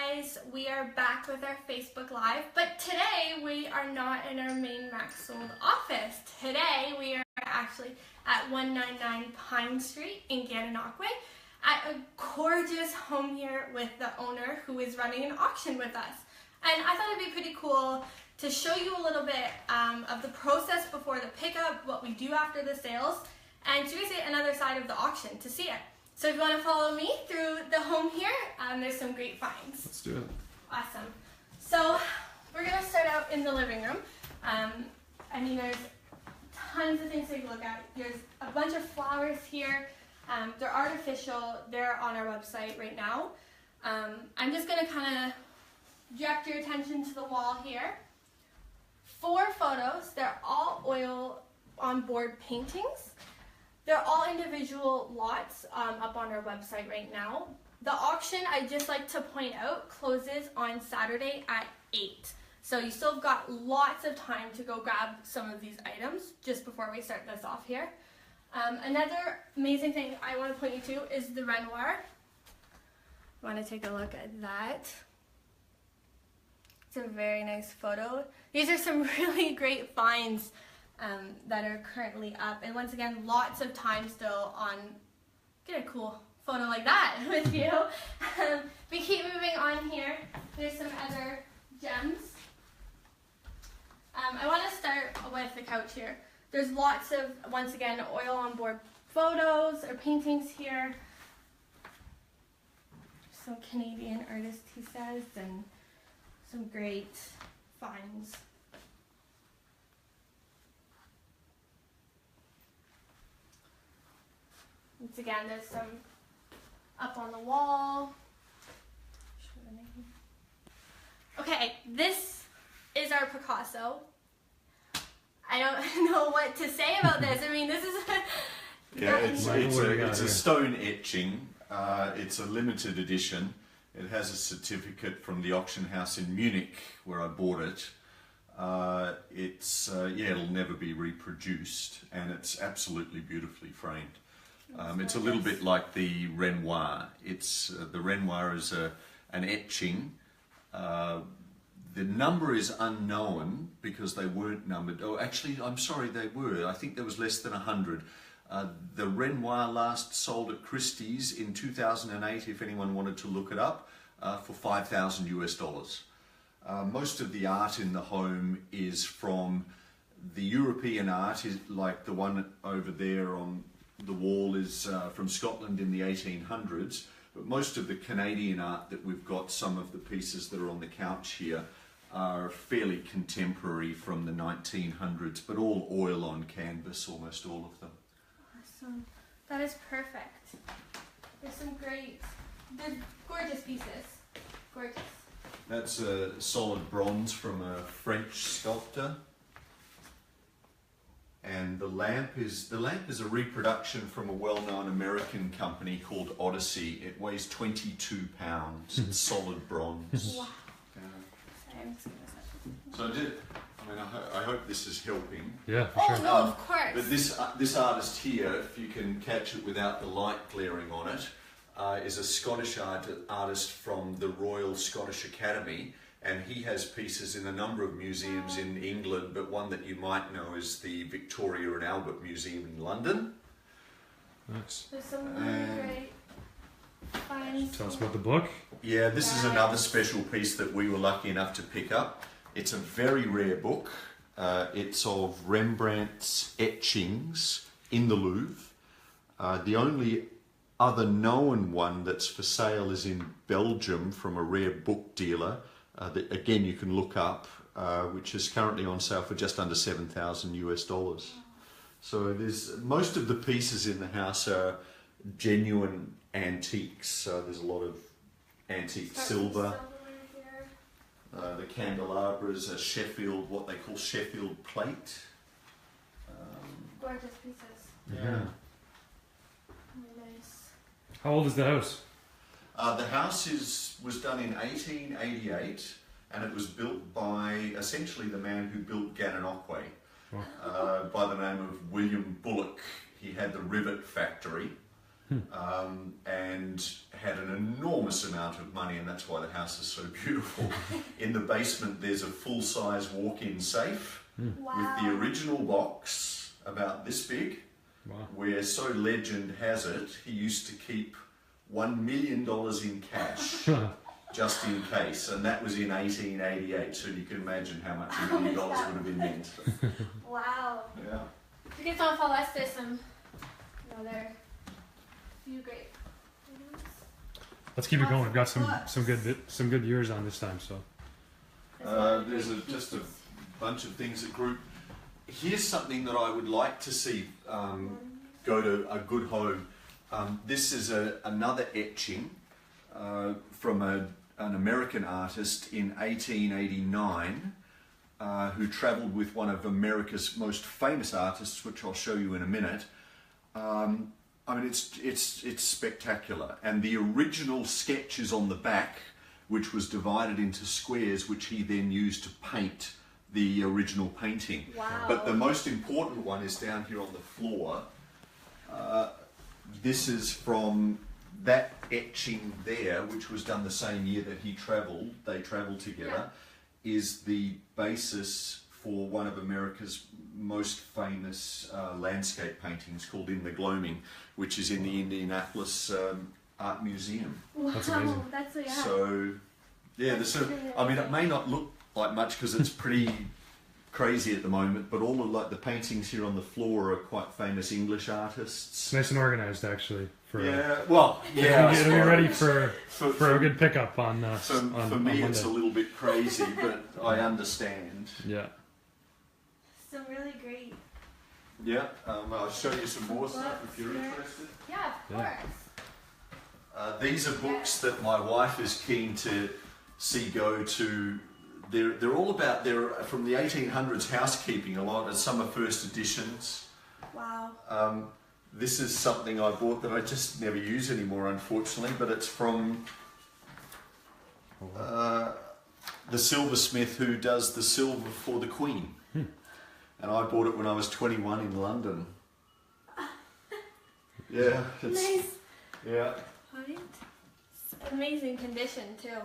guys, we are back with our Facebook Live, but today we are not in our main MaxSold office. Today we are actually at 199 Pine Street in Gananoque at a gorgeous home here with the owner who is running an auction with us. And I thought it'd be pretty cool to show you a little bit of the process before the pickup, what we do after the sales, and to see another side of the auction to see it. So if you want to follow me through the home here, there's some great finds. Let's do it. Awesome. So we're going to start out in the living room. I mean, there's tons of things to take a look at. There's a bunch of flowers here. They're artificial. They're on our website right now. I'm just going to kind of direct your attention to the wall here. 4 photos. They're all oil on board paintings. They're all individual lots up on our website right now. The auction, I'd just like to point out, closes on Saturday at 8. So you still have got lots of time to go grab some of these items just before we start this off here. Another amazing thing I want to point you to is the Renoir. You want to take a look at that. It's a very nice photo. These are some really great finds that are currently up, and once again, lots of time still on get a cool photo like that with you. We keep moving on here. There's some other gems. I want to start with the couch here. There's lots of, once again, oil on board photos or paintings here. Some Canadian artists, he says, and some great finds. Once again, there's some up on the wall. Okay, this is our Picasso. I don't know what to say about this. I mean, this is yeah, it's a stone etching. It's a limited edition. It has a certificate from the auction house in Munich where I bought it. Yeah, it'll never be reproduced, and it's absolutely beautifully framed. It's a little bit like the Renoir. The Renoir is an etching. The number is unknown because they weren't numbered. Oh, actually, I'm sorry, they were. I think there was less than 100. The Renoir last sold at Christie's in 2008, if anyone wanted to look it up, for $5,000 US. Most of the art in the home is from the European art, like the one over there on the wall is from Scotland in the 1800s, but most of the Canadian art that we've got, some of the pieces that are on the couch here, are fairly contemporary from the 1900s, but all oil on canvas, almost all of them. Awesome. That is perfect. There's some they're gorgeous pieces. Gorgeous. That's a solid bronze from a French sculptor. And the lamp is a reproduction from a well-known American company called Odyssey. It weighs 22 pounds. It's solid bronze. Wow. So I hope this is helping. Yeah, for sure. No, of course. But this artist here, if you can catch it without the light glaring on it, is a Scottish artist from the Royal Scottish Academy. And he has pieces in a number of museums in England, but one that you might know is the Victoria and Albert Museum in London. Nice. There's some really great finds. Tell us about the book. Yeah, this is another special piece that we were lucky enough to pick up. It's a very rare book. It's of Rembrandt's etchings in the Louvre. The only other known one that's for sale is in Belgium from a rare book dealer. That again you can look up, which is currently on sale for just under $7,000 US. So there's most of the pieces in the house are genuine antiques. So there's a lot of antique silver. The candelabras are Sheffield, what they call Sheffield plate. Gorgeous pieces. Yeah. Really nice. How old is the house? The house was done in 1888, and it was built by essentially the man who built Gananoque, by the name of William Bullock. He had the rivet factory, and had an enormous amount of money, and that's why the house is so beautiful. In the basement there's a full-size walk-in safe with the original box about this big, where, so legend has it, he used to keep $1 million in cash just in case, and that was in 1888, so you can imagine how much $1 million would have been meant. Wow. Yeah. If you guys don't follow us, there's some other few great items. Let's keep it going. We've got some good viewers on this time. So There's just a bunch of things that group. Here's something that I would like to see go to a good home. This is another etching from an American artist in 1889 who travelled with one of America's most famous artists, which I'll show you in a minute. I mean, it's spectacular, and the original sketch is on the back, which was divided into squares, which he then used to paint the original painting. Wow. But the most important one is down here on the floor. This is from that etching there, which was done the same year that they travelled together, is the basis for one of America's most famous landscape paintings called In the Gloaming, which is in the Indianapolis Art Museum. Wow, That's amazing. That's what, So, yeah, I mean, it may not look like much because it's pretty crazy at the moment, but all of the paintings here on the floor are quite famous English artists. it's nice and organized, actually. It'll be ready for a good pickup on. For me, on it's a little bit crazy, but I understand. Yeah. Some really great. Yeah, I'll show you some more stuff if you're interested. Yeah, of course. These are books that my wife is keen to see go to. They're all about, they're from the 1800s housekeeping, a lot, and some are first editions. Wow. This is something I bought that I just never use anymore, unfortunately, but it's from the silversmith who does the silver for the Queen. And I bought it when I was 21 in London. Yeah. Nice. Yeah. It's amazing condition too.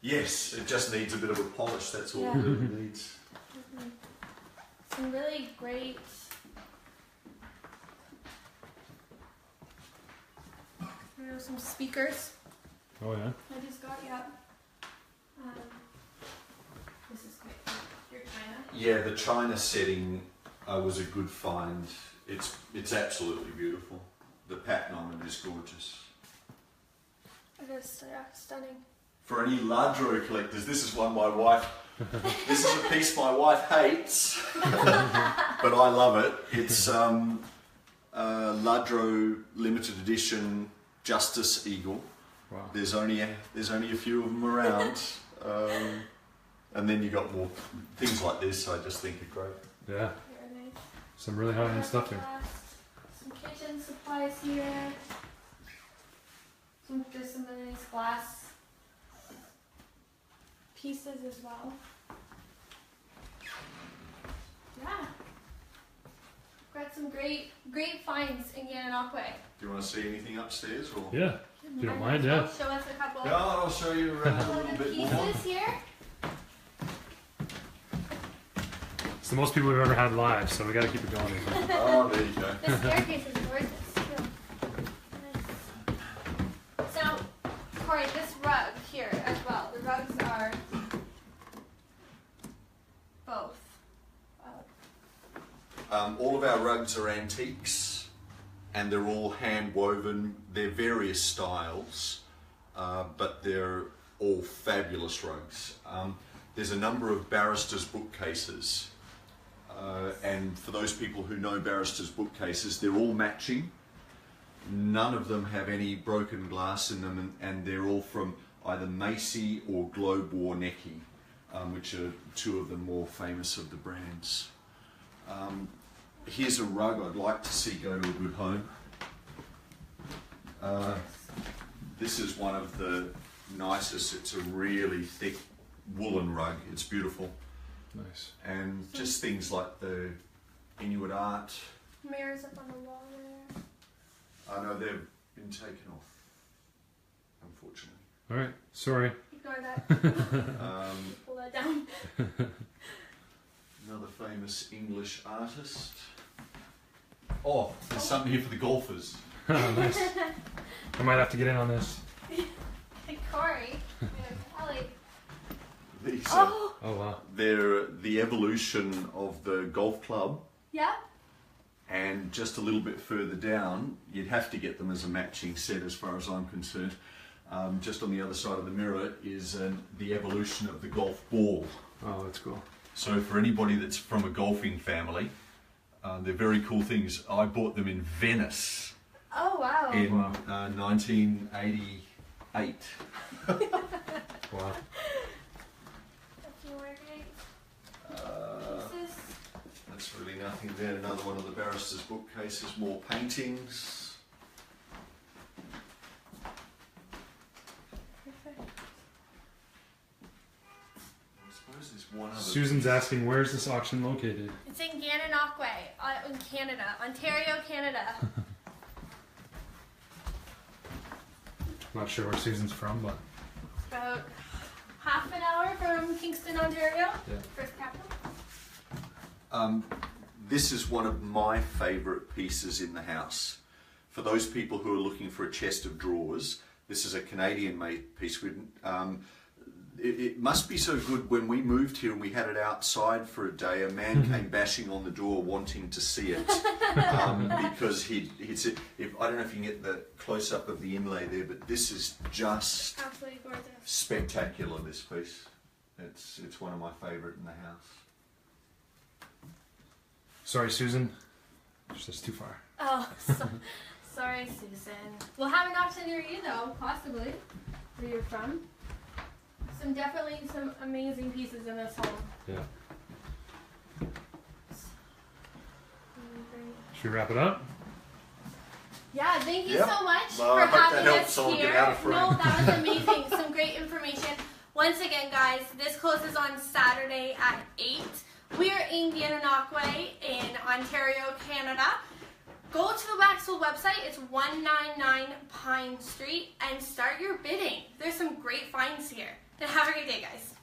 Yes, it just needs a bit of a polish, that's all Yeah. it really needs. Some really great. Some speakers. Oh yeah. I just got this is great. Your China. Yeah, the China setting was a good find. It's absolutely beautiful. The pattern on it is gorgeous. It is stunning. For any Ladro collectors, this is one my wife. This is a piece my wife hates, but I love it. It's Ladro limited edition Justice Eagle. Wow. There's only a few of them around, and then you got more things like this. I just think are great. Yeah. Very nice. Some really high-end stuff here. Some kitchen supplies here. Just some nice glass pieces as well. Yeah. Got some great finds in Gananoque. Do you want to see anything upstairs, or? Yeah. If you don't mind, yeah. Show us a couple Yeah, I'll show you around a little of bit more. pieces here. It's the most people we've ever had live, so we got to keep it going. Oh, there you go. The staircase is gorgeous too. Nice. So, Corey, this rug here as well. The rugs are both. All of our rugs are antiques, and they're all hand woven. They're various styles, but they're all fabulous rugs. There's a number of barristers' bookcases, and for those people who know barristers' bookcases, they're all matching. None of them have any broken glass in them, and they're all from either Macy or Globe Warnecke, which are two of the more famous of the brands. Here's a rug I'd like to see go to a good home. This is one of the nicest. It's a really thick woolen rug. It's beautiful. Nice. And just things like the Inuit art. Mirrors up on the wall there. I know they've been taken off. unfortunately. All right, sorry. Ignore that. Pull that down. Another famous English artist. Oh, there's something here for the golfers. Nice. I might have to get in on this. Hey, Corey. Kelly. These are, Oh wow. they're the evolution of the golf club, Yeah. and just a little bit further down, you'd have to get them as a matching set as far as I'm concerned. Just on the other side of the mirror is the evolution of the golf ball. Oh, that's cool. So for anybody that's from a golfing family, they're very cool things. I bought them in Venice Oh, wow. in Wow. 1988. Wow. A few more great pieces. That's really nothing there. Another one of the barrister's bookcases, more paintings. Perfect. I suppose there's one other. Susan's asking, where's this auction located? It's in Gananoque, in Canada, Ontario, Canada. I'm not sure where Susan's from, but About half an hour from Kingston, Ontario. Yeah. First capital. This is one of my favourite pieces in the house. For those people who are looking for a chest of drawers, this is a Canadian-made piece. It must be so good. When we moved here and we had it outside for a day, a man came bashing on the door wanting to see it because he'd said, I don't know if you can get the close-up of the inlay there, but this is just Absolutely gorgeous. spectacular, this piece. It's one of my favourite in the house. sorry, Susan. That's too far. Oh, sorry, Susan. We'll have an option near you, though, possibly, where you're from. Definitely some amazing pieces in this home. Yeah. Should we wrap it up? Yeah, thank you Yep. so much Well, for I hope that having helps us someone here. get out of frame. No, that was amazing. Some great information. Once again, guys, this closes on Saturday at 8. We are in Gananoque in Ontario, Canada. Go to the MaxSold website. It's 199 Pine Street and start your bidding. There's some great finds here. And have a great day, guys.